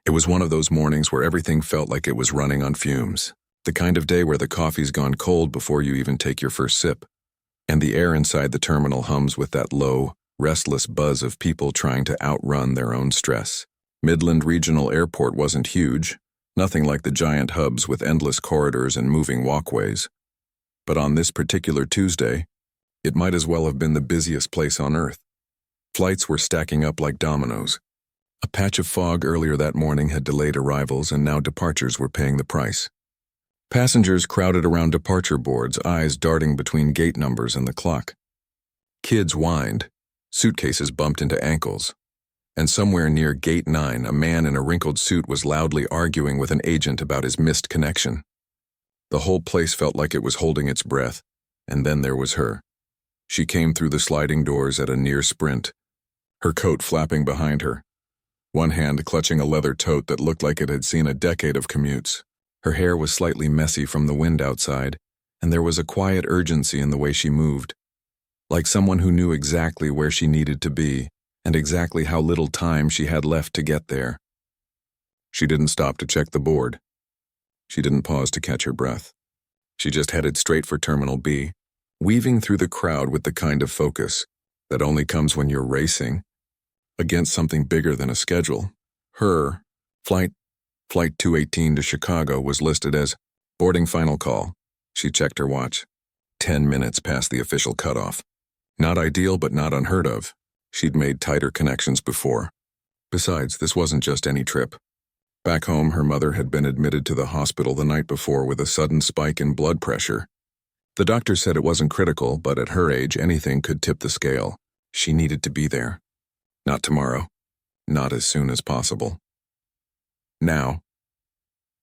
It was one of those mornings where everything felt like it was running on fumes. The kind of day where the coffee's gone cold before you even take your first sip, and the air inside the terminal hums with that low, restless buzz of people trying to outrun their own stress. Midland Regional Airport wasn't huge, nothing like the giant hubs with endless corridors and moving walkways. But on this particular Tuesday, it might as well have been the busiest place on Earth. Flights were stacking up like dominoes. A patch of fog earlier that morning had delayed arrivals, and now departures were paying the price. Passengers crowded around departure boards, eyes darting between gate numbers and the clock. Kids whined, suitcases bumped into ankles, and somewhere near Gate 9, a man in a wrinkled suit was loudly arguing with an agent about his missed connection. The whole place felt like it was holding its breath, and then there was her. She came through the sliding doors at a near sprint, her coat flapping behind her, one hand clutching a leather tote that looked like it had seen a decade of commutes. Her hair was slightly messy from the wind outside, and there was a quiet urgency in the way she moved, like someone who knew exactly where she needed to be and exactly how little time she had left to get there. She didn't stop to check the board. She didn't pause to catch her breath. She just headed straight for Terminal B, weaving through the crowd with the kind of focus that only comes when you're racing against something bigger than a schedule. Her Flight 218 to Chicago was listed as boarding final call. She checked her watch. 10 minutes past the official cutoff. Not ideal, but not unheard of. She'd made tighter connections before. Besides, this wasn't just any trip. Back home, her mother had been admitted to the hospital the night before with a sudden spike in blood pressure. The doctor said it wasn't critical, but at her age, anything could tip the scale. She needed to be there. Not tomorrow. Not as soon as possible. Now.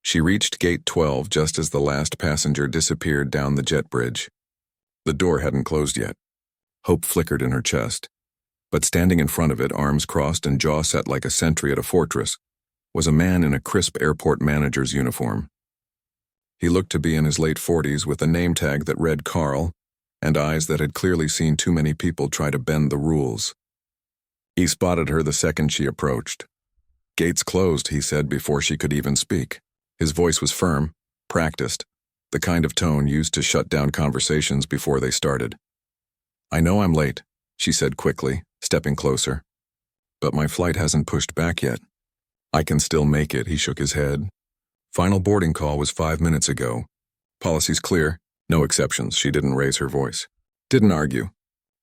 She reached Gate 12 just as the last passenger disappeared down the jet bridge. The door hadn't closed yet. Hope flickered in her chest. But standing in front of it, arms crossed and jaw set like a sentry at a fortress, was a man in a crisp airport manager's uniform. He looked to be in his late 40s with a name tag that read Carl and eyes that had clearly seen too many people try to bend the rules. He spotted her the second she approached. "Gates closed," he said before she could even speak. His voice was firm, practiced, the kind of tone used to shut down conversations before they started. "I know I'm late," she said quickly, stepping closer. "But my flight hasn't pushed back yet." "I can still make it," he shook his head. "Final boarding call was 5 minutes ago. Policy's clear, no exceptions." She didn't raise her voice. Didn't argue.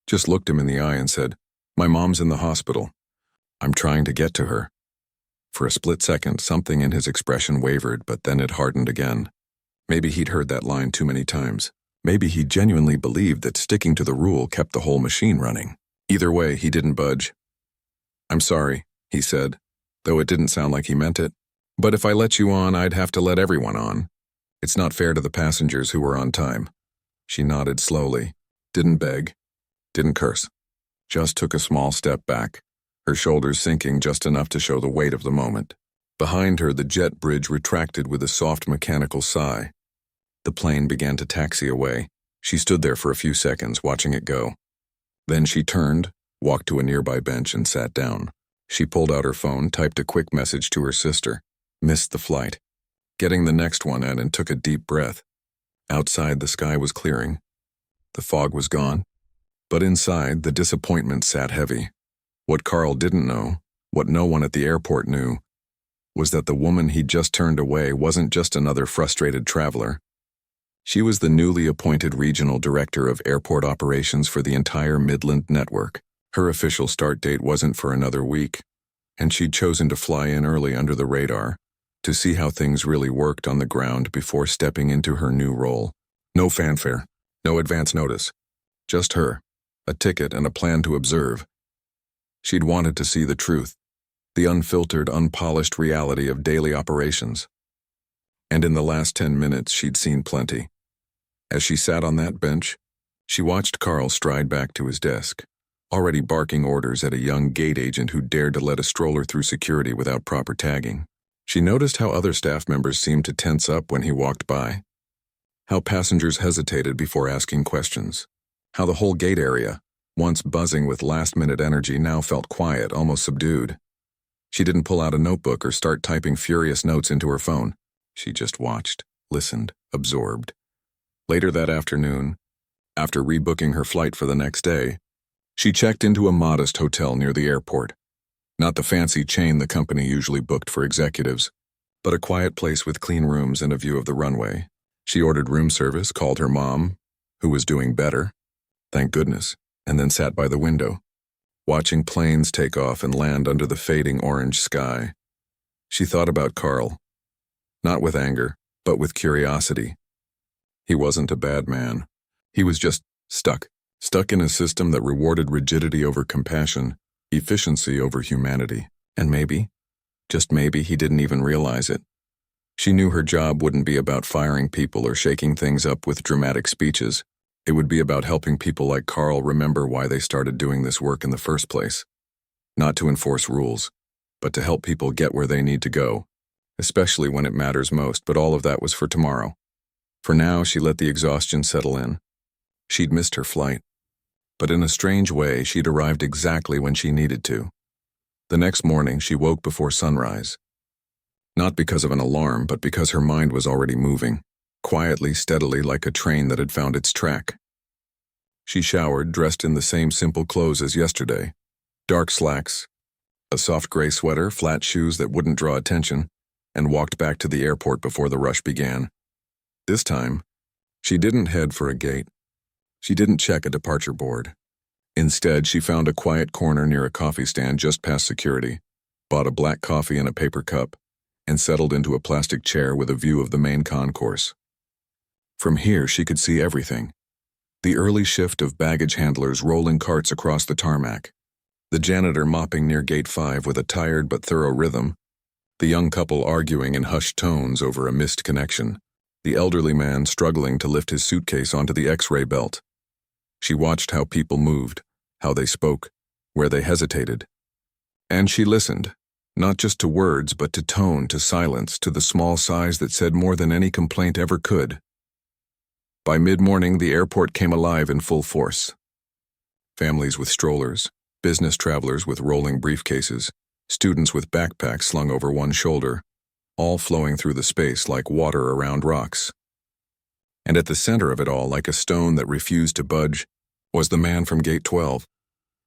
Just looked him in the eye and said, "My mom's in the hospital. I'm trying to get to her." For a split second, something in his expression wavered, but then it hardened again. Maybe he'd heard that line too many times. Maybe he genuinely believed that sticking to the rule kept the whole machine running. Either way, he didn't budge. "I'm sorry," he said, though it didn't sound like he meant it. "But if I let you on, I'd have to let everyone on. It's not fair to the passengers who were on time." She nodded slowly, didn't beg, didn't curse. Just took a small step back, her shoulders sinking just enough to show the weight of the moment. Behind her, the jet bridge retracted with a soft mechanical sigh. The plane began to taxi away. She stood there for a few seconds, watching it go. Then she turned, walked to a nearby bench, and sat down. She pulled out her phone, typed a quick message to her sister. Missed the flight. Getting the next one in, and took a deep breath. Outside, the sky was clearing. The fog was gone. But inside, the disappointment sat heavy. What Carl didn't know, what no one at the airport knew, was that the woman he'd just turned away wasn't just another frustrated traveler. She was the newly appointed regional director of airport operations for the entire Midland network. Her official start date wasn't for another week, and she'd chosen to fly in early under the radar to see how things really worked on the ground before stepping into her new role. No fanfare, no advance notice. Just her, a ticket, and a plan to observe. She'd wanted to see the truth, the unfiltered, unpolished reality of daily operations. And in the last 10 minutes, she'd seen plenty. As she sat on that bench, she watched Carl stride back to his desk, already barking orders at a young gate agent who dared to let a stroller through security without proper tagging. She noticed how other staff members seemed to tense up when he walked by, how passengers hesitated before asking questions, how the whole gate area, once buzzing with last-minute energy, now felt quiet, almost subdued. She didn't pull out a notebook or start typing furious notes into her phone. She just watched, listened, absorbed. Later that afternoon, after rebooking her flight for the next day, she checked into a modest hotel near the airport. Not the fancy chain the company usually booked for executives, but a quiet place with clean rooms and a view of the runway. She ordered room service, called her mom, who was doing better, thank goodness, and then sat by the window, watching planes take off and land under the fading orange sky. She thought about Carl, not with anger, but with curiosity. He wasn't a bad man. He was just stuck in a system that rewarded rigidity over compassion, efficiency over humanity. And maybe, just maybe, he didn't even realize it. She knew her job wouldn't be about firing people or shaking things up with dramatic speeches. It would be about helping people like Carl remember why they started doing this work in the first place. Not to enforce rules, but to help people get where they need to go, especially when it matters most, but all of that was for tomorrow. For now, she let the exhaustion settle in. She'd missed her flight, but in a strange way, she'd arrived exactly when she needed to. The next morning, she woke before sunrise. Not because of an alarm, but because her mind was already moving, quietly, steadily, like a train that had found its track. She showered, dressed in the same simple clothes as yesterday. Dark slacks, a soft gray sweater, flat shoes that wouldn't draw attention, and walked back to the airport before the rush began. This time, she didn't head for a gate. She didn't check a departure board. Instead, she found a quiet corner near a coffee stand just past security, bought a black coffee in a paper cup, and settled into a plastic chair with a view of the main concourse. From here, she could see everything. The early shift of baggage handlers rolling carts across the tarmac, the janitor mopping near Gate 5 with a tired but thorough rhythm, the young couple arguing in hushed tones over a missed connection, the elderly man struggling to lift his suitcase onto the X-ray belt. She watched how people moved, how they spoke, where they hesitated. And she listened, not just to words, but to tone, to silence, to the small sighs that said more than any complaint ever could. By mid-morning, the airport came alive in full force. Families with strollers, business travelers with rolling briefcases, students with backpacks slung over one shoulder, all flowing through the space like water around rocks. And at the center of it all, like a stone that refused to budge, was the man from Gate 12.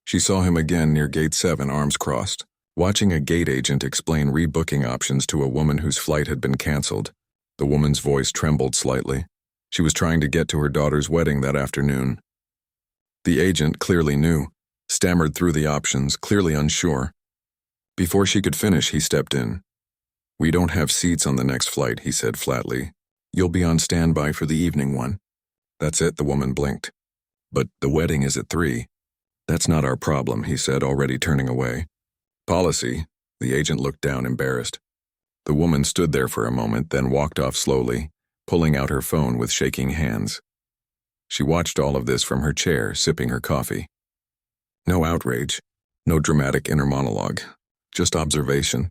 She saw him again near Gate 7, arms crossed, watching a gate agent explain rebooking options to a woman whose flight had been canceled. The woman's voice trembled slightly. She was trying to get to her daughter's wedding that afternoon. The agent clearly knew, stammered through the options, clearly unsure. Before she could finish, he stepped in. "We don't have seats on the next flight," he said flatly. "You'll be on standby for the evening one." "That's it," the woman blinked. "But the wedding is at 3. "That's not our problem," he said, already turning away. "Policy." The agent looked down, embarrassed. The woman stood there for a moment, then walked off slowly, pulling out her phone with shaking hands. She watched all of this from her chair, sipping her coffee. No outrage, no dramatic inner monologue, just observation.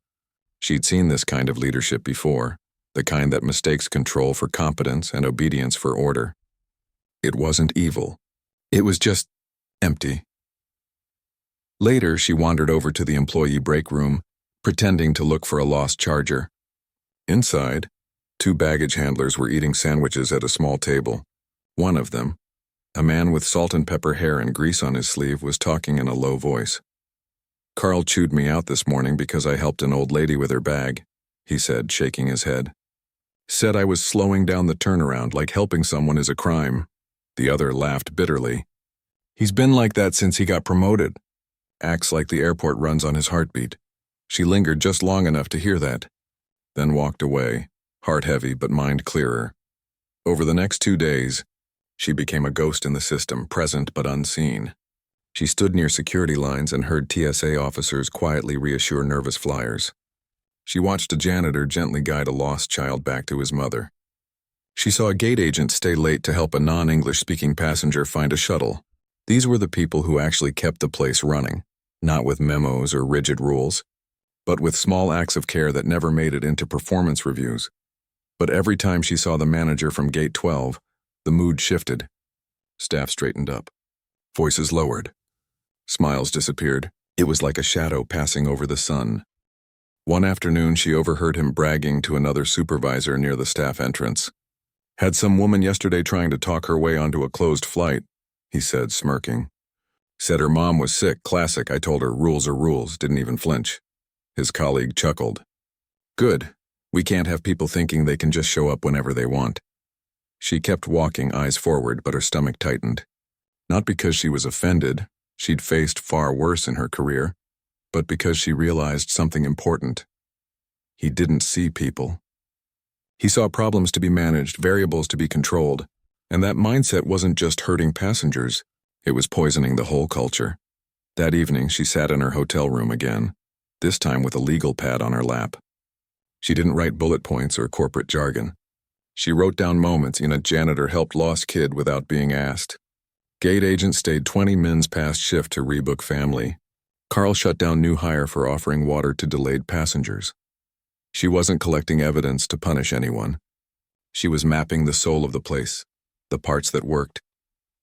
She'd seen this kind of leadership before, the kind that mistakes control for competence and obedience for order. It wasn't evil. It was just empty. Later, she wandered over to the employee break room, pretending to look for a lost charger. Inside, 2 baggage handlers were eating sandwiches at a small table. One of them, a man with salt and pepper hair and grease on his sleeve, was talking in a low voice. "Carl chewed me out this morning because I helped an old lady with her bag," he said, shaking his head. "Said I was slowing down the turnaround, like helping someone is a crime." The other laughed bitterly. "He's been like that since he got promoted. Acts like the airport runs on his heartbeat." She lingered just long enough to hear that, then walked away, heart heavy but mind clearer. Over the next 2 days, she became a ghost in the system, present but unseen. She stood near security lines and heard TSA officers quietly reassure nervous flyers. She watched a janitor gently guide a lost child back to his mother. She saw a gate agent stay late to help a non-English-speaking passenger find a shuttle. These were the people who actually kept the place running, not with memos or rigid rules, but with small acts of care that never made it into performance reviews. But every time she saw the manager from Gate 12, the mood shifted. Staff straightened up. Voices lowered. Smiles disappeared. It was like a shadow passing over the sun. One afternoon, she overheard him bragging to another supervisor near the staff entrance. "Had some woman yesterday trying to talk her way onto a closed flight," he said, smirking. "Said her mom was sick, classic. I told her rules are rules, didn't even flinch." His colleague chuckled. "Good. We can't have people thinking they can just show up whenever they want." She kept walking, eyes forward, but her stomach tightened. Not because she was offended, she'd faced far worse in her career, but because she realized something important. He didn't see people. He saw problems to be managed, variables to be controlled, and that mindset wasn't just hurting passengers, it was poisoning the whole culture. That evening, she sat in her hotel room again, this time with a legal pad on her lap. She didn't write bullet points or corporate jargon. She wrote down moments in a janitor helped lost kid without being asked. Gate agent stayed 20 mins past shift to rebook family. Carl shut down new hire for offering water to delayed passengers. She wasn't collecting evidence to punish anyone. She was mapping the soul of the place, the parts that worked,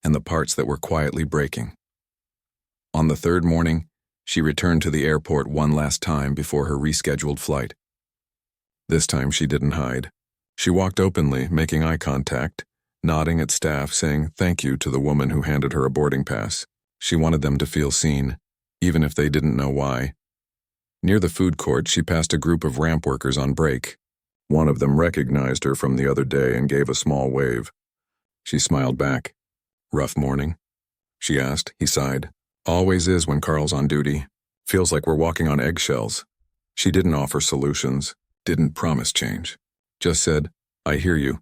and the parts that were quietly breaking. On the third morning, she returned to the airport one last time before her rescheduled flight. This time she didn't hide. She walked openly, making eye contact, nodding at staff, saying thank you to the woman who handed her a boarding pass. She wanted them to feel seen, even if they didn't know why. Near the food court, she passed a group of ramp workers on break. One of them recognized her from the other day and gave a small wave. She smiled back. "Rough morning?" she asked. He sighed. "Always is when Carl's on duty. Feels like we're walking on eggshells." She didn't offer solutions, didn't promise change. Just said, "I hear you."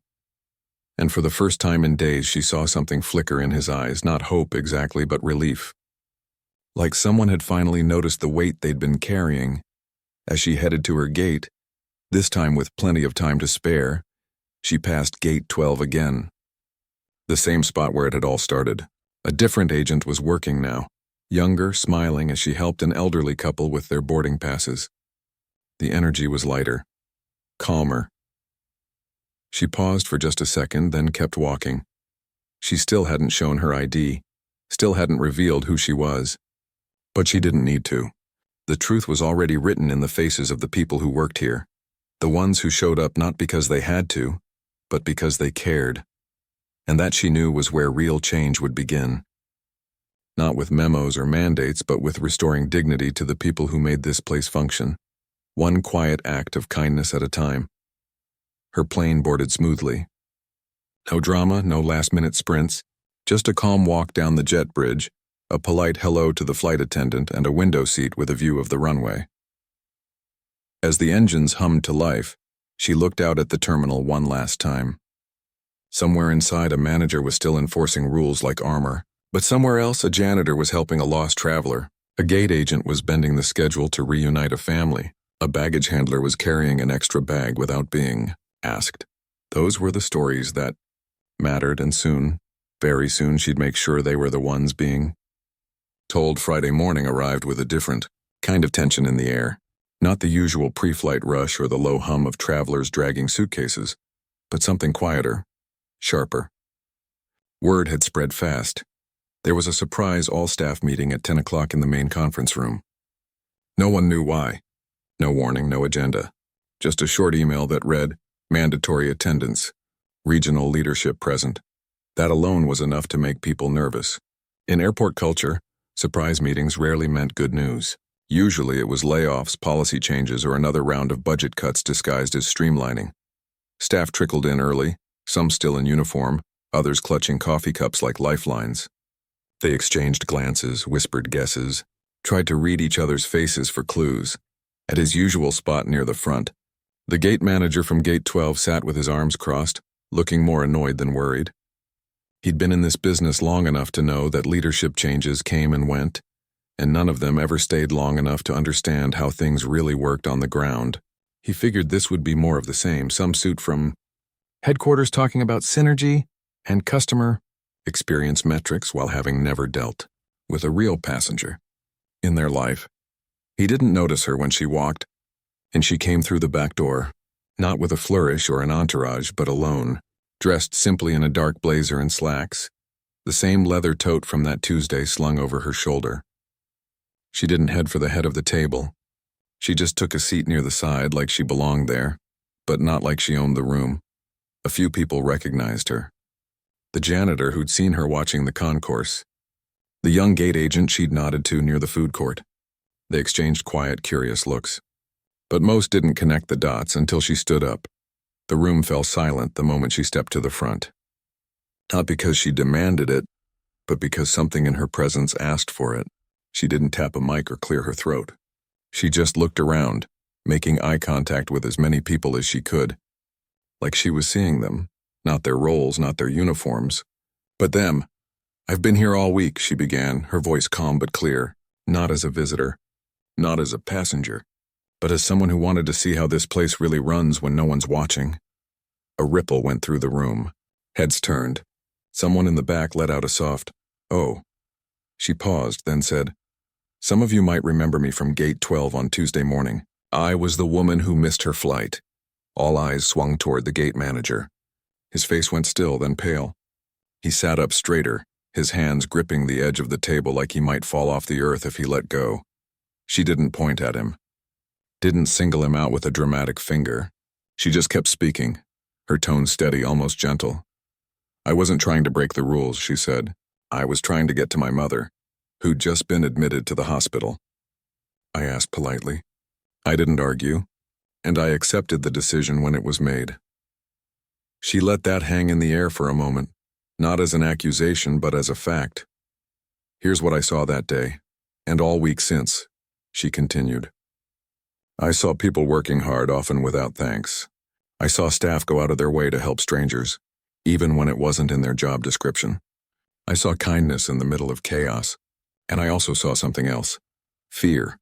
And for the first time in days, she saw something flicker in his eyes, not hope exactly, but relief. Like someone had finally noticed the weight they'd been carrying. As she headed to her gate, this time with plenty of time to spare, she passed gate 12 again. The same spot where it had all started. A different agent was working now, younger, smiling as she helped an elderly couple with their boarding passes. The energy was lighter, calmer. She paused for just a second, then kept walking. She still hadn't shown her ID, still hadn't revealed who she was. But she didn't need to. The truth was already written in the faces of the people who worked here, the ones who showed up not because they had to, but because they cared. And that she knew was where real change would begin. Not with memos or mandates, but with restoring dignity to the people who made this place function. One quiet act of kindness at a time. Her plane boarded smoothly. No drama, no last-minute sprints, just a calm walk down the jet bridge, a polite hello to the flight attendant, and a window seat with a view of the runway. As the engines hummed to life, she looked out at the terminal one last time. Somewhere inside, a manager was still enforcing rules like armor, but somewhere else, a janitor was helping a lost traveler. A gate agent was bending the schedule to reunite a family. A baggage handler was carrying an extra bag without being asked. Those were the stories that mattered, and soon, very soon, she'd make sure they were the ones being told. Friday morning arrived with a different kind of tension in the air. Not the usual pre-flight rush or the low hum of travelers dragging suitcases, but something quieter, sharper. Word had spread fast. There was a surprise all-staff meeting at 10 o'clock in the main conference room. No one knew why. No warning, no agenda. Just a short email that read, "Mandatory attendance. Regional leadership present." That alone was enough to make people nervous. In airport culture, surprise meetings rarely meant good news. Usually it was layoffs, policy changes, or another round of budget cuts disguised as streamlining. Staff trickled in early, some still in uniform, others clutching coffee cups like lifelines. They exchanged glances, whispered guesses, tried to read each other's faces for clues. At his usual spot near the front, the gate manager from Gate 12 sat with his arms crossed, looking more annoyed than worried. He'd been in this business long enough to know that leadership changes came and went, and none of them ever stayed long enough to understand how things really worked on the ground. He figured this would be more of the same, some suit from headquarters talking about synergy and customer experience metrics while having never dealt with a real passenger in their life. He didn't notice her when she walked, and she came through the back door, not with a flourish or an entourage, but alone, dressed simply in a dark blazer and slacks, the same leather tote from that Tuesday slung over her shoulder. She didn't head for the head of the table. She just took a seat near the side like she belonged there, but not like she owned the room. A few people recognized her. The janitor who'd seen her watching the concourse. The young gate agent she'd nodded to near the food court. They exchanged quiet, curious looks. But most didn't connect the dots until she stood up. The room fell silent the moment she stepped to the front. Not because she demanded it, but because something in her presence asked for it. She didn't tap a mic or clear her throat. She just looked around, making eye contact with as many people as she could. Like she was seeing them, not their roles, not their uniforms, but them. "I've been here all week," she began, her voice calm but clear, not as a visitor, not as a passenger, but as someone who wanted to see how this place really runs when no one's watching. A ripple went through the room. Heads turned. Someone in the back let out a soft, "Oh." She paused, then said, "Some of you might remember me from Gate 12 on Tuesday morning. I was the woman who missed her flight." All eyes swung toward the gate manager. His face went still, then pale. He sat up straighter, his hands gripping the edge of the table like he might fall off the earth if he let go. She didn't point at him, didn't single him out with a dramatic finger. She just kept speaking, her tone steady, almost gentle. "I wasn't trying to break the rules," she said. "I was trying to get to my mother, who'd just been admitted to the hospital." I asked politely. I didn't argue, and I accepted the decision when it was made. She let that hang in the air for a moment, not as an accusation but as a fact. "Here's what I saw that day, and all week since," she continued. "I saw people working hard, often without thanks. I saw staff go out of their way to help strangers, even when it wasn't in their job description. I saw kindness in the middle of chaos, and I also saw something else. Fear.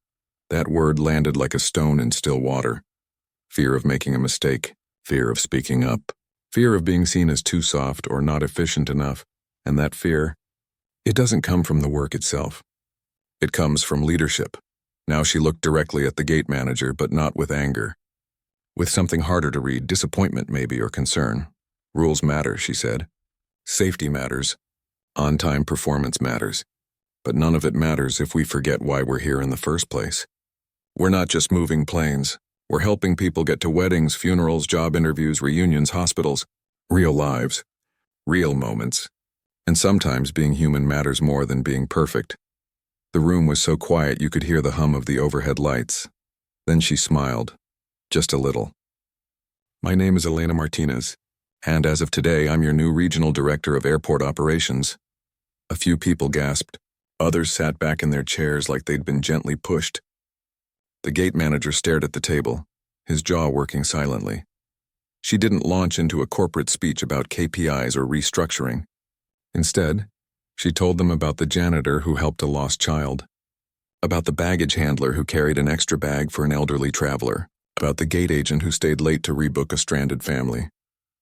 That word landed like a stone in still water. Fear of making a mistake, fear of speaking up, fear of being seen as too soft or not efficient enough, and that fear, it doesn't come from the work itself. It comes from leadership." Now she looked directly at the gate manager, but not with anger. With something harder to read, disappointment maybe, or concern. "Rules matter," she said. "Safety matters. On-time performance matters. But none of it matters if we forget why we're here in the first place. We're not just moving planes. We're helping people get to weddings, funerals, job interviews, reunions, hospitals. Real lives. Real moments. And sometimes being human matters more than being perfect." The room was so quiet you could hear the hum of the overhead lights. Then she smiled. Just a little. "My name is Elena Martinez, and as of today I'm your new Regional Director of Airport Operations." A few people gasped. Others sat back in their chairs like they'd been gently pushed. The gate manager stared at the table, his jaw working silently. She didn't launch into a corporate speech about KPIs or restructuring. Instead, she told them about the janitor who helped a lost child, about the baggage handler who carried an extra bag for an elderly traveler, about the gate agent who stayed late to rebook a stranded family.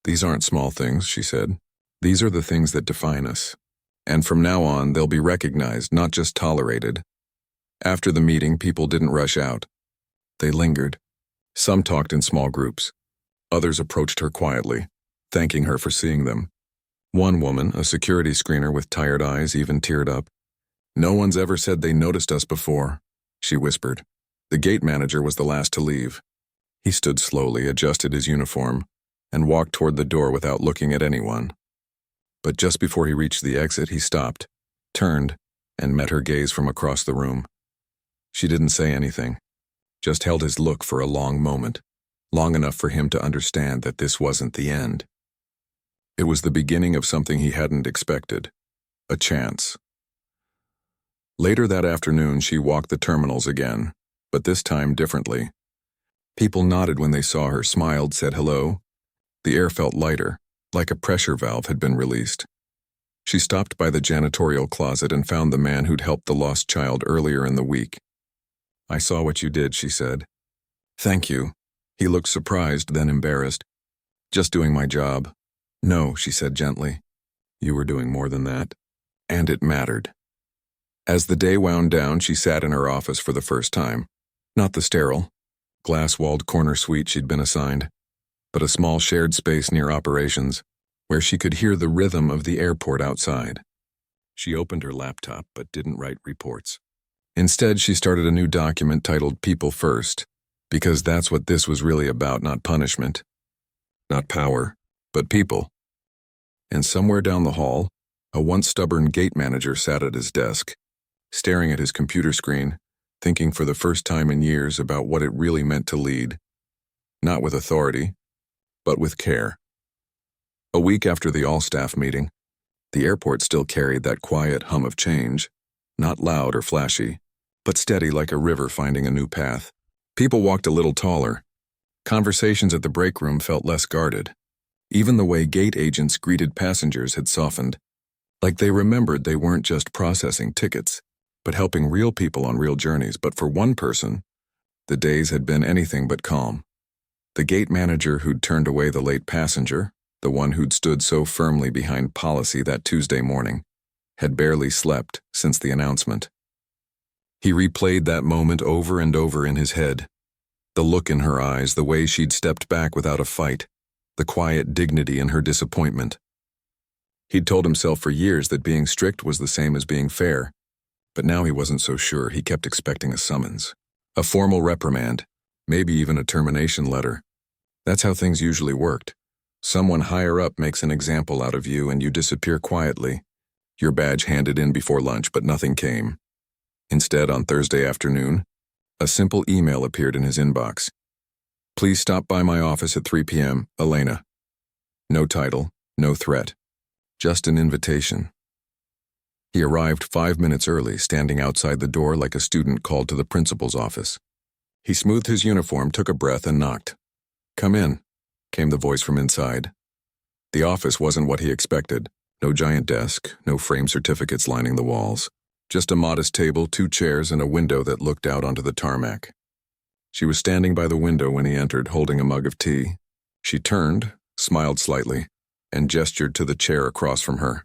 "These aren't small things," she said. "These are the things that define us. And from now on, they'll be recognized, not just tolerated." After the meeting, people didn't rush out. They lingered. Some talked in small groups. Others approached her quietly, thanking her for seeing them. One woman, a security screener with tired eyes, even teared up. "No one's ever said they noticed us before," she whispered. The gate manager was the last to leave. He stood slowly, adjusted his uniform, and walked toward the door without looking at anyone. But just before he reached the exit, he stopped, turned, and met her gaze from across the room. She didn't say anything, just held his look for a long moment, long enough for him to understand that this wasn't the end. It was the beginning of something he hadn't expected, a chance. Later that afternoon, she walked the terminals again, but this time differently. People nodded when they saw her, smiled, said hello. The air felt lighter, like a pressure valve had been released. She stopped by the janitorial closet and found the man who'd helped the lost child earlier in the week. "I saw what you did," she said. "Thank you." He looked surprised, then embarrassed. "Just doing my job." "No," she said gently. "You were doing more than that. And it mattered." As the day wound down, she sat in her office for the first time. Not the sterile, glass-walled corner suite she'd been assigned, but a small shared space near operations, where she could hear the rhythm of the airport outside. She opened her laptop but didn't write reports. Instead, she started a new document titled People First, because that's what this was really about, not punishment, not power, but people. And somewhere down the hall, a once stubborn gate manager sat at his desk, staring at his computer screen, thinking for the first time in years about what it really meant to lead, not with authority, but with care. A week after the all-staff meeting, the airport still carried that quiet hum of change, not loud or flashy, but steady like a river finding a new path. People walked a little taller. Conversations at the break room felt less guarded. Even the way gate agents greeted passengers had softened, like they remembered they weren't just processing tickets, but helping real people on real journeys. But for one person, the days had been anything but calm. The gate manager who'd turned away the late passenger, the one who'd stood so firmly behind policy that Tuesday morning, had barely slept since the announcement. He replayed that moment over and over in his head. The look in her eyes, the way she'd stepped back without a fight, the quiet dignity in her disappointment. He'd told himself for years that being strict was the same as being fair, but now he wasn't so sure. He kept expecting a summons, a formal reprimand, maybe even a termination letter. That's how things usually worked. Someone higher up makes an example out of you and you disappear quietly. Your badge handed in before lunch, but nothing came. Instead, on Thursday afternoon, a simple email appeared in his inbox. Please stop by my office at 3 p.m., Elena. No title, no threat, just an invitation. He arrived 5 minutes early, standing outside the door like a student called to the principal's office. He smoothed his uniform, took a breath, and knocked. Come in, came the voice from inside. The office wasn't what he expected. No giant desk, no framed certificates lining the walls. Just a modest table, 2 chairs, and a window that looked out onto the tarmac. She was standing by the window when he entered, holding a mug of tea. She turned, smiled slightly, and gestured to the chair across from her.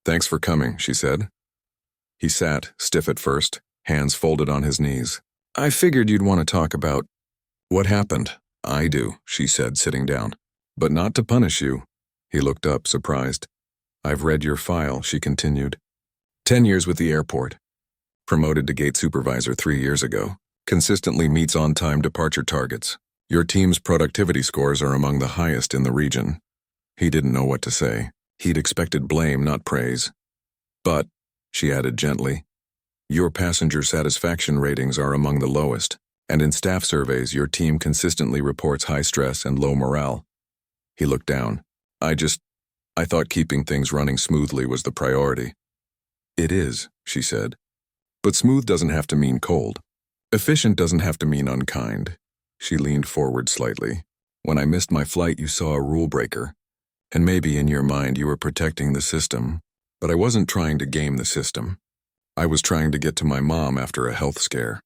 Thanks for coming, she said. He sat, stiff at first, hands folded on his knees. I figured you'd want to talk about what happened. I do, she said, sitting down. But not to punish you. He looked up, surprised. I've read your file, she continued. 10 years with the airport. Promoted to gate supervisor 3 years ago. Consistently meets on-time departure targets. Your team's productivity scores are among the highest in the region. He didn't know what to say. He'd expected blame, not praise. But, she added gently, your passenger satisfaction ratings are among the lowest, and in staff surveys your team consistently reports high stress and low morale. He looked down. I thought keeping things running smoothly was the priority. It is, she said. But smooth doesn't have to mean cold. Efficient doesn't have to mean unkind. She leaned forward slightly. When I missed my flight, you saw a rule breaker. And maybe in your mind you were protecting the system, but I wasn't trying to game the system. I was trying to get to my mom after a health scare.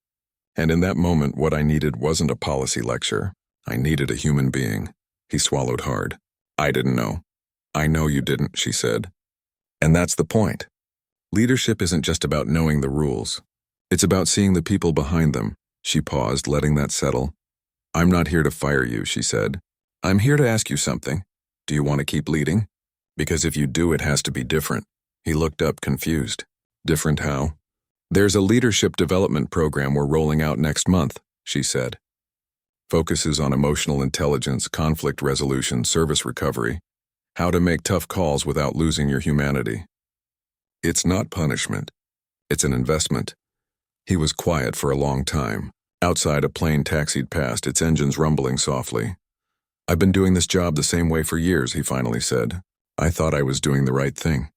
And in that moment, what I needed wasn't a policy lecture. I needed a human being. He swallowed hard. I didn't know. I know you didn't, she said. And that's the point. Leadership isn't just about knowing the rules. It's about seeing the people behind them. She paused, letting that settle. I'm not here to fire you, she said. I'm here to ask you something. Do you want to keep leading? Because if you do, it has to be different. He looked up, confused. Different how? There's a leadership development program we're rolling out next month, she said. Focuses on emotional intelligence, conflict resolution, service recovery, how to make tough calls without losing your humanity. It's not punishment. It's an investment. He was quiet for a long time. Outside, a plane taxied past, its engines rumbling softly. I've been doing this job the same way for years, he finally said. I thought I was doing the right thing.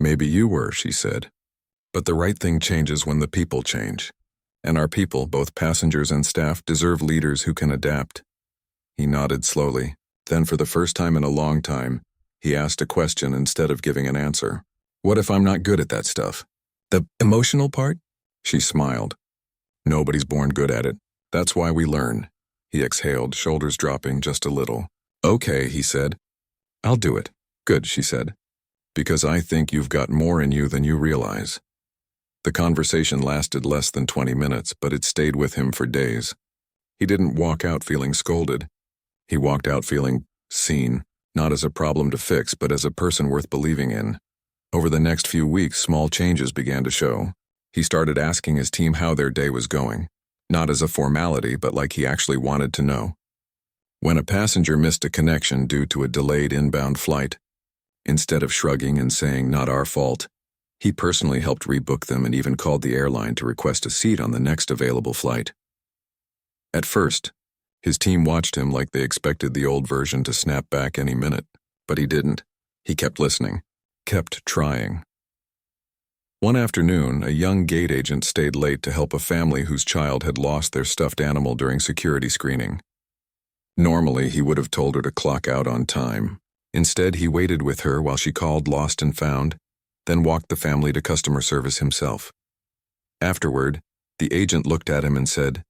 Maybe you were, she said. But the right thing changes when the people change. And our people, both passengers and staff, deserve leaders who can adapt. He nodded slowly. Then, for the first time in a long time, he asked a question instead of giving an answer. What if I'm not good at that stuff? The emotional part? She smiled. Nobody's born good at it. That's why we learn. He exhaled, shoulders dropping just a little. Okay, he said. I'll do it. Good, she said. Because I think you've got more in you than you realize. The conversation lasted less than 20 minutes, but it stayed with him for days. He didn't walk out feeling scolded. He walked out feeling seen, not as a problem to fix, but as a person worth believing in. Over the next few weeks, small changes began to show. He started asking his team how their day was going, not as a formality, but like he actually wanted to know. When a passenger missed a connection due to a delayed inbound flight, instead of shrugging and saying, "Not our fault," he personally helped rebook them and even called the airline to request a seat on the next available flight. At first, his team watched him like they expected the old version to snap back any minute, but he didn't. He kept listening, kept trying. One afternoon, a young gate agent stayed late to help a family whose child had lost their stuffed animal during security screening. Normally, he would have told her to clock out on time. Instead, he waited with her while she called lost and found, then walked the family to customer service himself. Afterward, the agent looked at him and said,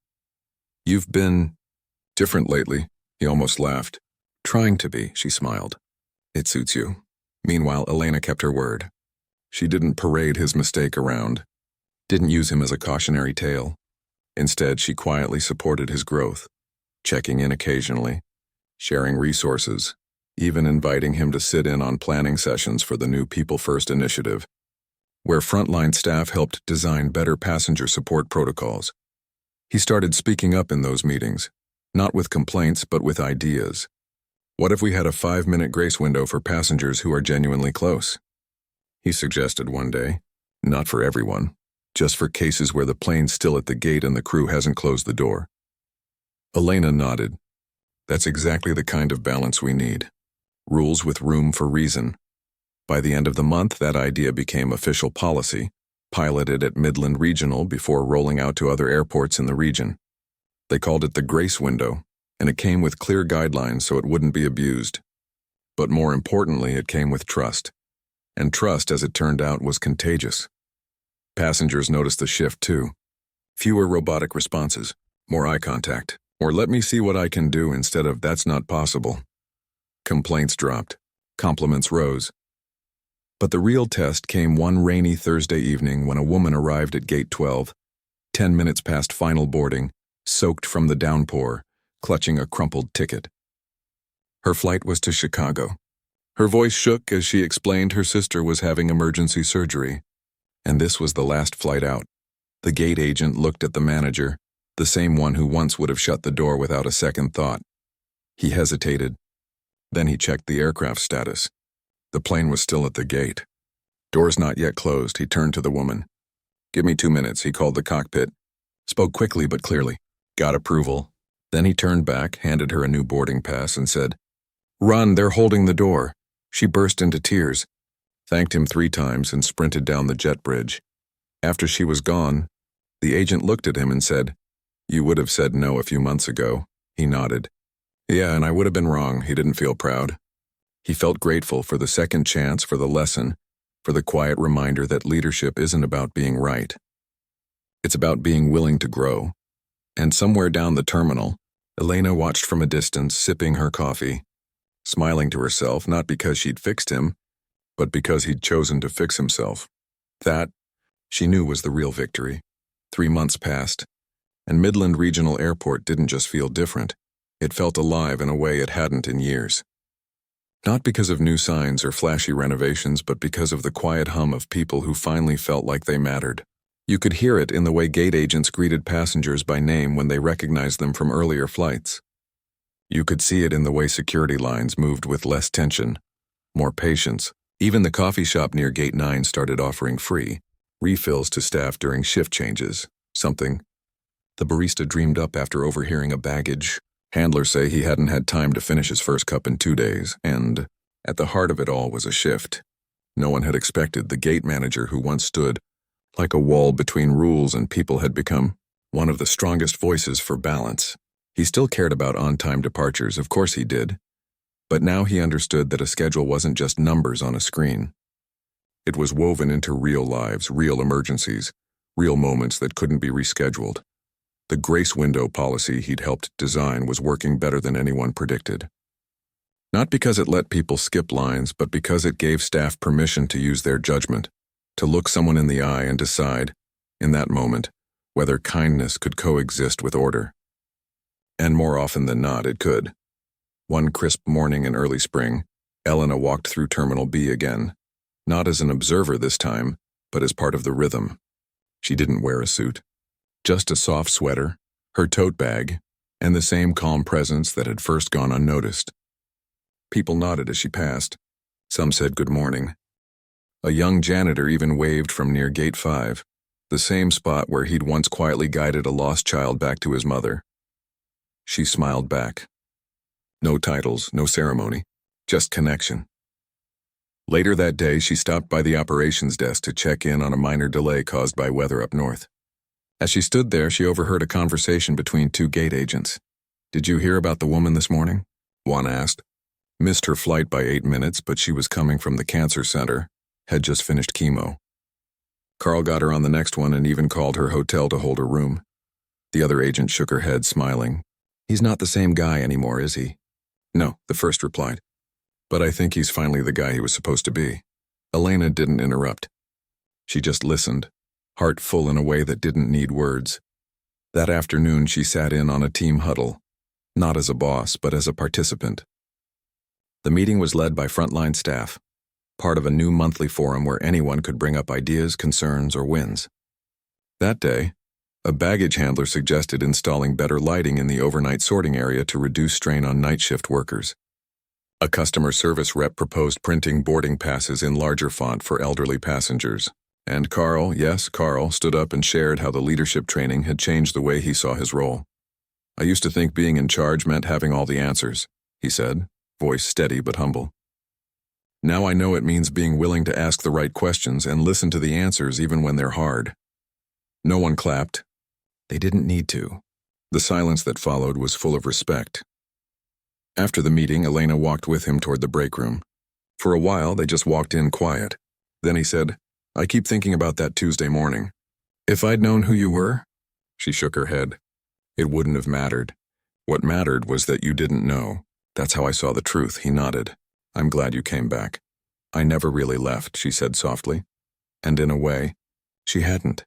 "You've been different lately." He almost laughed. "Trying to be," she smiled. "It suits you." Meanwhile, Elena kept her word. She didn't parade his mistake around, didn't use him as a cautionary tale. Instead, she quietly supported his growth, checking in occasionally, sharing resources, even inviting him to sit in on planning sessions for the new People First initiative, where frontline staff helped design better passenger support protocols. He started speaking up in those meetings, not with complaints but with ideas. What if we had a 5-minute grace window for passengers who are genuinely close? He suggested one day, not for everyone, just for cases where the plane's still at the gate and the crew hasn't closed the door. Elena nodded. That's exactly the kind of balance we need. Rules with room for reason. By the end of the month, that idea became official policy, piloted at Midland Regional before rolling out to other airports in the region. They called it the grace window, and it came with clear guidelines so it wouldn't be abused. But more importantly, it came with trust. And trust, as it turned out, was contagious. Passengers noticed the shift too. Fewer robotic responses, more eye contact, or "let me see what I can do" instead of "that's not possible." Complaints dropped, compliments rose. But the real test came one rainy Thursday evening when a woman arrived at Gate 12, 10 minutes past final boarding, soaked from the downpour, clutching a crumpled ticket. Her flight was to Chicago. Her voice shook as she explained her sister was having emergency surgery, and this was the last flight out. The gate agent looked at the manager, the same one who once would have shut the door without a second thought. He hesitated. Then he checked the aircraft status. The plane was still at the gate. Doors not yet closed, he turned to the woman. "Give me 2 minutes," he called the cockpit. Spoke quickly but clearly. Got approval. Then he turned back, handed her a new boarding pass, and said, "Run, they're holding the door." She burst into tears, thanked him 3 times, and sprinted down the jet bridge. After she was gone, the agent looked at him and said, "You would have said no a few months ago." He nodded. "Yeah, and I would have been wrong." He didn't feel proud. He felt grateful for the second chance, for the lesson, for the quiet reminder that leadership isn't about being right. It's about being willing to grow. And somewhere down the terminal, Elena watched from a distance, sipping her coffee, smiling to herself not because she'd fixed him, but because he'd chosen to fix himself. That, she knew, was the real victory. 3 months passed, and Midland Regional Airport didn't just feel different. It felt alive in a way it hadn't in years. Not because of new signs or flashy renovations, but because of the quiet hum of people who finally felt like they mattered. You could hear it in the way gate agents greeted passengers by name when they recognized them from earlier flights. You could see it in the way security lines moved with less tension, more patience. Even the coffee shop near Gate 9 started offering free refills to staff during shift changes, something the barista dreamed up after overhearing a baggage handler say he hadn't had time to finish his first cup in 2 days, and at the heart of it all was a shift. No one had expected the gate manager who once stood like a wall between rules and people had become one of the strongest voices for balance. He still cared about on-time departures, of course he did, but now he understood that a schedule wasn't just numbers on a screen. It was woven into real lives, real emergencies, real moments that couldn't be rescheduled. The grace window policy he'd helped design was working better than anyone predicted. Not because it let people skip lines, but because it gave staff permission to use their judgment, to look someone in the eye and decide, in that moment, whether kindness could coexist with order. And more often than not, it could. One crisp morning in early spring, Elena walked through Terminal B again, not as an observer this time, but as part of the rhythm. She didn't wear a suit. Just a soft sweater, her tote bag, and the same calm presence that had first gone unnoticed. People nodded as she passed. Some said good morning. A young janitor even waved from near Gate 5, the same spot where he'd once quietly guided a lost child back to his mother. She smiled back. No titles, no ceremony, just connection. Later that day, she stopped by the operations desk to check in on a minor delay caused by weather up north. As she stood there, she overheard a conversation between two gate agents. "Did you hear about the woman this morning?" one asked. Missed her flight by 8 minutes, but she was coming from the cancer center, had just finished chemo. Carl got her on the next one and even called her hotel to hold her room. The other agent shook her head, smiling. "He's not the same guy anymore, is he?" "No," the first replied. "But I think he's finally the guy he was supposed to be." Elena didn't interrupt. She just listened, heart full in a way that didn't need words. That afternoon, she sat in on a team huddle, not as a boss, but as a participant. The meeting was led by frontline staff, part of a new monthly forum where anyone could bring up ideas, concerns, or wins. That day, a baggage handler suggested installing better lighting in the overnight sorting area to reduce strain on night shift workers. A customer service rep proposed printing boarding passes in larger font for elderly passengers. And Carl, yes, Carl, stood up and shared how the leadership training had changed the way he saw his role. "I used to think being in charge meant having all the answers," he said, voice steady but humble. "Now I know it means being willing to ask the right questions and listen to the answers even when they're hard." No one clapped. They didn't need to. The silence that followed was full of respect. After the meeting, Elena walked with him toward the break room. For a while, they just walked in quiet. Then he said, "I keep thinking about that Tuesday morning. If I'd known who you were?" She shook her head. "It wouldn't have mattered. What mattered was that you didn't know. That's how I saw the truth," he nodded. "I'm glad you came back." "I never really left," she said softly. And in a way, she hadn't.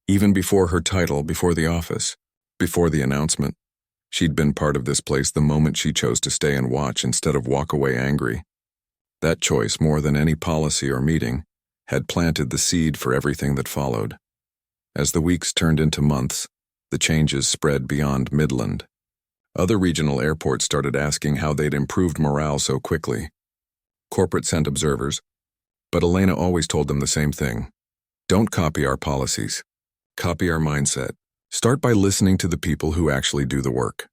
Even before her title, before the office, before the announcement, she'd been part of this place the moment she chose to stay and watch instead of walk away angry. That choice, more than any policy or meeting, had planted the seed for everything that followed. As the weeks turned into months, the changes spread beyond Midland. Other regional airports started asking how they'd improved morale so quickly. Corporate sent observers, but Elena always told them the same thing. Don't copy our policies. Copy our mindset. Start by listening to the people who actually do the work.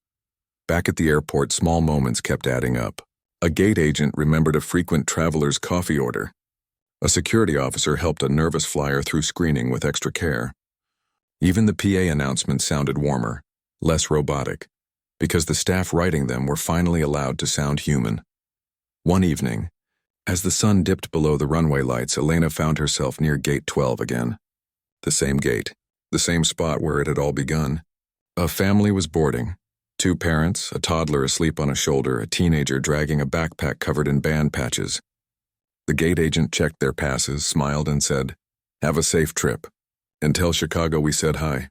Back at the airport, small moments kept adding up. A gate agent remembered a frequent traveler's coffee order. A security officer helped a nervous flyer through screening with extra care. Even the PA announcements sounded warmer, less robotic, because the staff writing them were finally allowed to sound human. One evening, as the sun dipped below the runway lights, Elena found herself near Gate 12 again. The same gate, the same spot where it had all begun. A family was boarding. 2 parents, a toddler asleep on a shoulder, a teenager dragging a backpack covered in band patches. The gate agent checked their passes, smiled, and said, "Have a safe trip. Until Chicago, we said hi."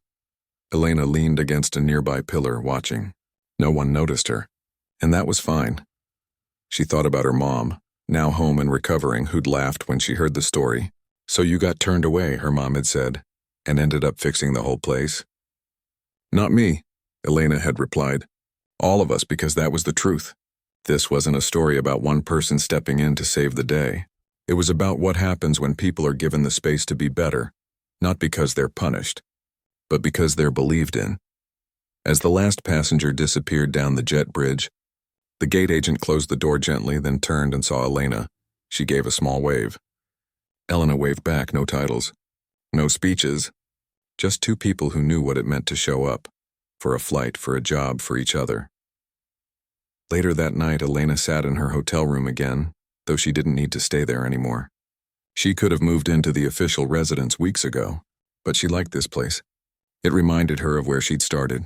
Elena leaned against a nearby pillar, watching. No one noticed her, and that was fine. She thought about her mom, now home and recovering, who'd laughed when she heard the story. "So you got turned away," her mom had said, "and ended up fixing the whole place?" "Not me," Elena had replied. "All of us, because that was the truth." This wasn't a story about one person stepping in to save the day. It was about what happens when people are given the space to be better, not because they're punished, but because they're believed in. As the last passenger disappeared down the jet bridge, the gate agent closed the door gently, then turned and saw Elena. She gave a small wave. Elena waved back, no titles, no speeches, just 2 people who knew what it meant to show up, for a flight, for a job, for each other. Later that night, Elena sat in her hotel room again, though she didn't need to stay there anymore. She could have moved into the official residence weeks ago, but she liked this place. It reminded her of where she'd started.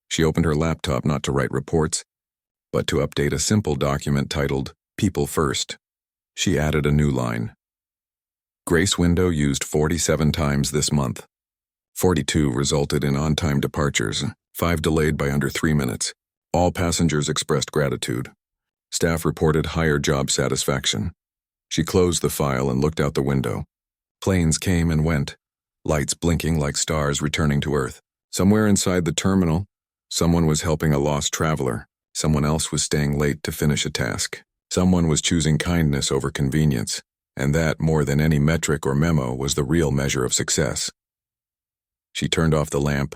She opened her laptop not to write reports, but to update a simple document titled People First. She added a new line. Grace window used 47 times this month. 42 resulted in on-time departures, 5 delayed by under 3 minutes. All passengers expressed gratitude. Staff reported higher job satisfaction. She closed the file and looked out the window. Planes came and went. lights blinking like stars returning to Earth. Somewhere inside the terminal, someone was helping a lost traveler. Someone else was staying late to finish a task. Someone was choosing kindness over convenience, and that, more than any metric or memo, was the real measure of success. She turned off the lamp,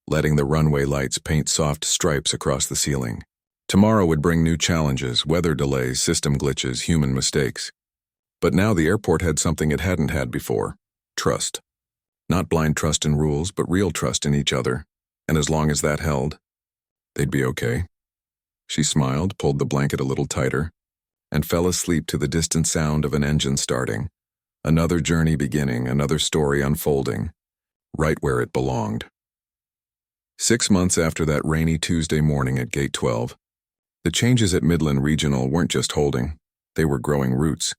letting the runway lights paint soft stripes across the ceiling. Tomorrow would bring new challenges, weather delays, system glitches, human mistakes. But now the airport had something it hadn't had before: trust. Not blind trust in rules, but real trust in each other. And as long as that held, they'd be okay. She smiled, pulled the blanket a little tighter, and fell asleep to the distant sound of an engine starting. Another journey beginning, another story unfolding, right where it belonged. 6 months after that rainy Tuesday morning at Gate 12, the changes at Midland Regional weren't just holding, they were growing roots.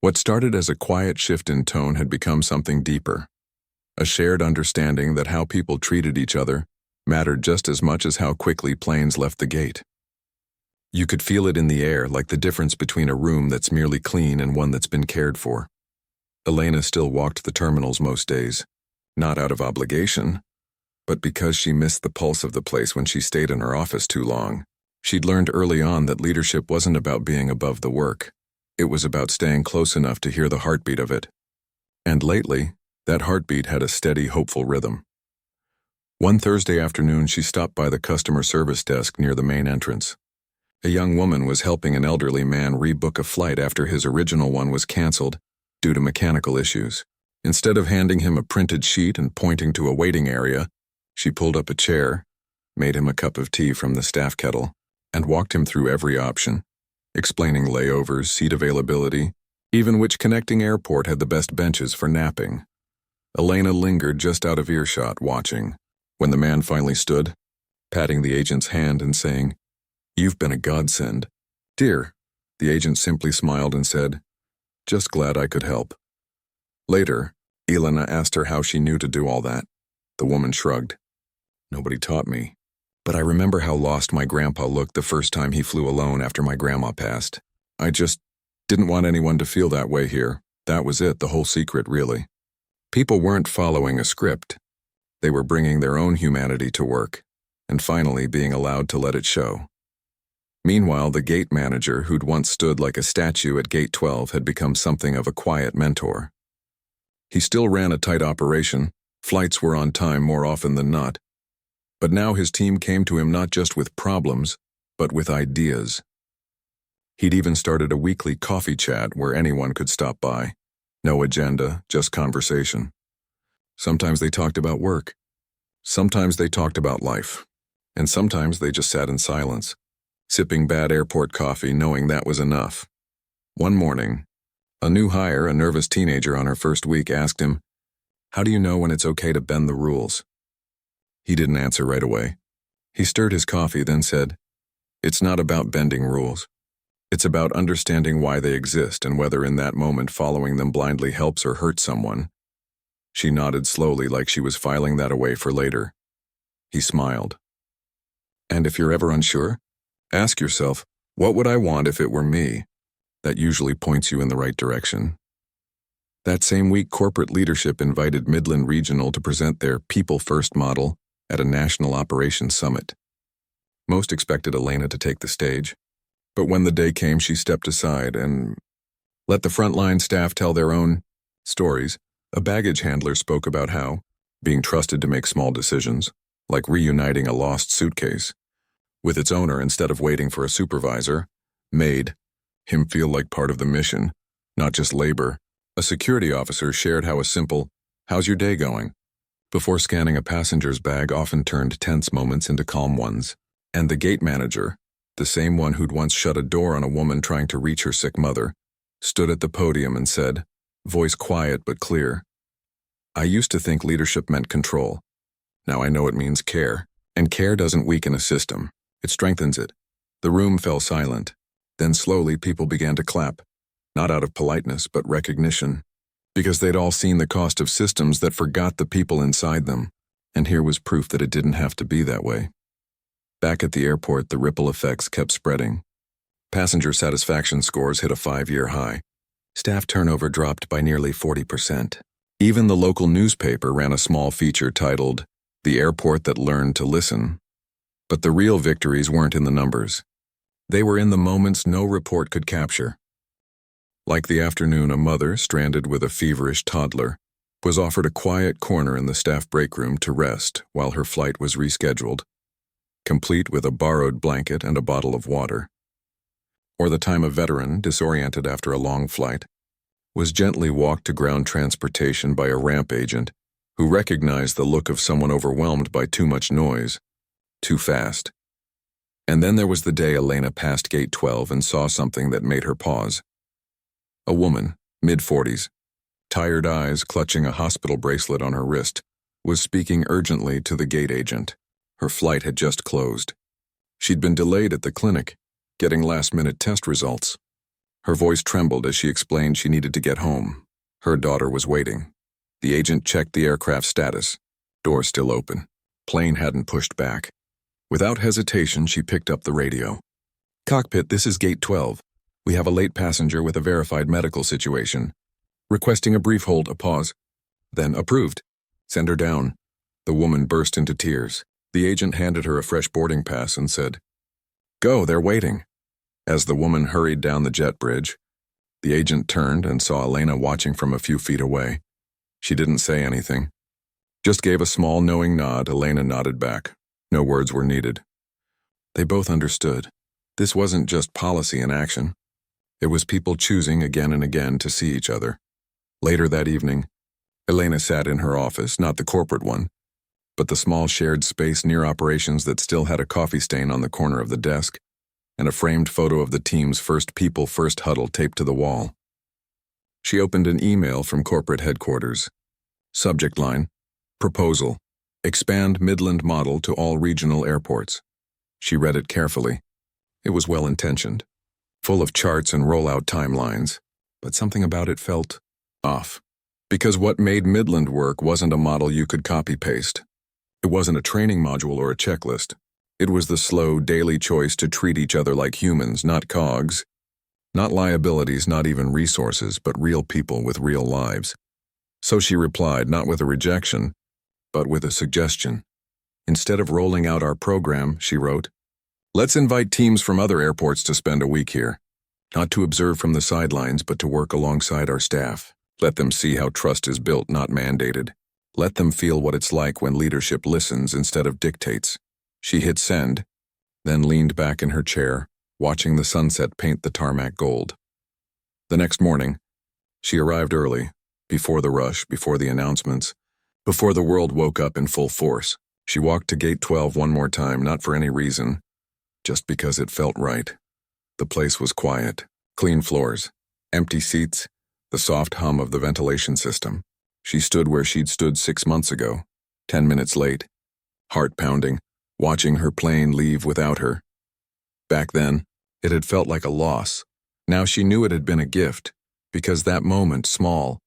What started as a quiet shift in tone had become something deeper. A shared understanding that how people treated each other mattered just as much as how quickly planes left the gate. You could feel it in the air, like the difference between a room that's merely clean and one that's been cared for. Elena still walked the terminals most days, not out of obligation, but because she missed the pulse of the place when she stayed in her office too long. She'd learned early on that leadership wasn't about being above the work. It was about staying close enough to hear the heartbeat of it. And lately, that heartbeat had a steady, hopeful rhythm. One Thursday afternoon, she stopped by the customer service desk near the main entrance. A young woman was helping an elderly man rebook a flight after his original one was canceled due to mechanical issues. Instead of handing him a printed sheet and pointing to a waiting area, she pulled up a chair, made him a cup of tea from the staff kettle, and walked him through every option, explaining layovers, seat availability, even which connecting airport had the best benches for napping. Elena lingered just out of earshot, watching. When the man finally stood, patting the agent's hand and saying, "You've been a godsend." "Dear," the agent simply smiled and said, "Just glad I could help." Later, Elena asked her how she knew to do all that. The woman shrugged. "Nobody taught me. But I remember how lost my grandpa looked the first time he flew alone after my grandma passed. I just didn't want anyone to feel that way here. That was it, the whole secret, really." People weren't following a script. They were bringing their own humanity to work, and finally being allowed to let it show. Meanwhile, the gate manager, who'd once stood like a statue at Gate 12, had become something of a quiet mentor. He still ran a tight operation. Flights were on time more often than not. But now his team came to him not just with problems, but with ideas. He'd even started a weekly coffee chat where anyone could stop by. No agenda, just conversation. Sometimes they talked about work. Sometimes they talked about life. And sometimes they just sat in silence, sipping bad airport coffee, knowing that was enough. One morning, a new hire, a nervous teenager on her first week, asked him, "How do you know when it's okay to bend the rules?" He didn't answer right away. He stirred his coffee, then said, "It's not about bending rules. It's about understanding why they exist and whether in that moment following them blindly helps or hurts someone." She nodded slowly, like she was filing that away for later. He smiled. "And if you're ever unsure, ask yourself, what would I want if it were me?" That usually points you in the right direction. That same week, corporate leadership invited Midland Regional to present their People First model at a national operations summit. Most expected Elena to take the stage, but when the day came, she stepped aside and let the frontline staff tell their own stories. A baggage handler spoke about how, being trusted to make small decisions, like reuniting a lost suitcase with its owner instead of waiting for a supervisor, made him feel like part of the mission, not just labor. A security officer shared how a simple, "How's your day going?" before scanning a passenger's bag often turned tense moments into calm ones. And the gate manager, the same one who'd once shut a door on a woman trying to reach her sick mother, stood at the podium and said, voice quiet but clear, "I used to think leadership meant control. Now I know it means care. And care doesn't weaken a system. It strengthens it." The room fell silent. Then slowly people began to clap, not out of politeness but recognition, because they'd all seen the cost of systems that forgot the people inside them, and here was proof that it didn't have to be that way. Back at the airport, the ripple effects kept spreading. Passenger satisfaction scores hit a 5-year high. Staff turnover dropped by nearly 40%. Even the local newspaper ran a small feature titled, "The Airport That Learned to Listen." But the real victories weren't in the numbers. They were in the moments no report could capture. Like the afternoon a mother, stranded with a feverish toddler, was offered a quiet corner in the staff break room to rest while her flight was rescheduled, complete with a borrowed blanket and a bottle of water. Or the time a veteran, disoriented after a long flight, was gently walked to ground transportation by a ramp agent who recognized the look of someone overwhelmed by too much noise, too fast. And then there was the day Elena passed Gate 12 and saw something that made her pause. A woman, mid-40s, tired eyes clutching a hospital bracelet on her wrist, was speaking urgently to the gate agent. Her flight had just closed. She'd been delayed at the clinic, getting last-minute test results. Her voice trembled as she explained she needed to get home. Her daughter was waiting. The agent checked the aircraft status. Door still open. Plane hadn't pushed back. Without hesitation, she picked up the radio. "Cockpit, this is Gate 12. We have a late passenger with a verified medical situation. Requesting a brief hold, a pause. Then approved. Send her down." The woman burst into tears. The agent handed her a fresh boarding pass and said, "Go, they're waiting." As the woman hurried down the jet bridge, the agent turned and saw Elena watching from a few feet away. She didn't say anything. Just gave a small knowing nod. Elena nodded back. No words were needed. They both understood. This wasn't just policy in action. It was people choosing again and again to see each other. Later that evening, Elena sat in her office, not the corporate one, but the small shared space near operations that still had a coffee stain on the corner of the desk and a framed photo of the team's first people first huddle taped to the wall. She opened an email from corporate headquarters. Subject line, "Proposal. Expand Midland model to all regional airports." She read it carefully. It was well-intentioned, full of charts and rollout timelines, but something about it felt off. Because what made Midland work wasn't a model you could copy-paste. It wasn't a training module or a checklist. It was the slow, daily choice to treat each other like humans, not cogs. Not liabilities, not even resources, but real people with real lives. So she replied, not with a rejection, but with a suggestion. Instead of rolling out our program, she wrote, "Let's invite teams from other airports to spend a week here. Not to observe from the sidelines, but to work alongside our staff. Let them see how trust is built, not mandated. Let them feel what it's like when leadership listens instead of dictates." She hit send, then leaned back in her chair, watching the sunset paint the tarmac gold. The next morning, she arrived early, before the rush, before the announcements, before the world woke up in full force. She walked to Gate 12 one more time, not for any reason, just because it felt right. The place was quiet, clean floors, empty seats, the soft hum of the ventilation system. She stood where she'd stood 6 months ago, 10 minutes late, heart pounding, watching her plane leave without her. Back then, it had felt like a loss. Now she knew it had been a gift, because that moment, small,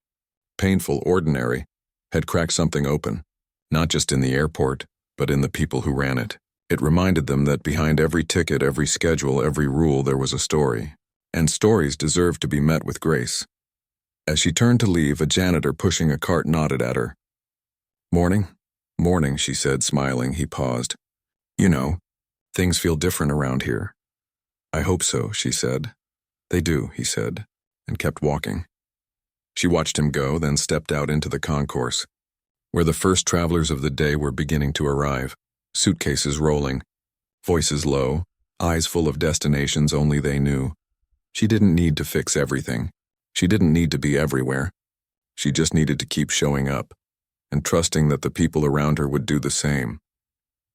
painful, ordinary, had cracked something open, not just in the airport, but in the people who ran it. It reminded them that behind every ticket, every schedule, every rule, there was a story, and stories deserved to be met with grace. As she turned to leave, a janitor pushing a cart nodded at her. "Morning?" "Morning," she said, smiling. He paused. "You know, things feel different around here." "I hope so," she said. "They do," he said, and kept walking. She watched him go, then stepped out into the concourse, where the first travelers of the day were beginning to arrive, suitcases rolling, voices low, eyes full of destinations only they knew. She didn't need to fix everything. She didn't need to be everywhere. She just needed to keep showing up, and trusting that the people around her would do the same.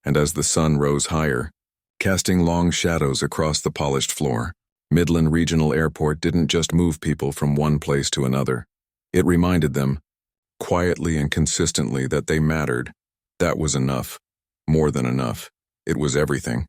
And as the sun rose higher, casting long shadows across the polished floor, Midland Regional Airport didn't just move people from one place to another. It reminded them, quietly and consistently, that they mattered. That was enough. More than enough. It was everything.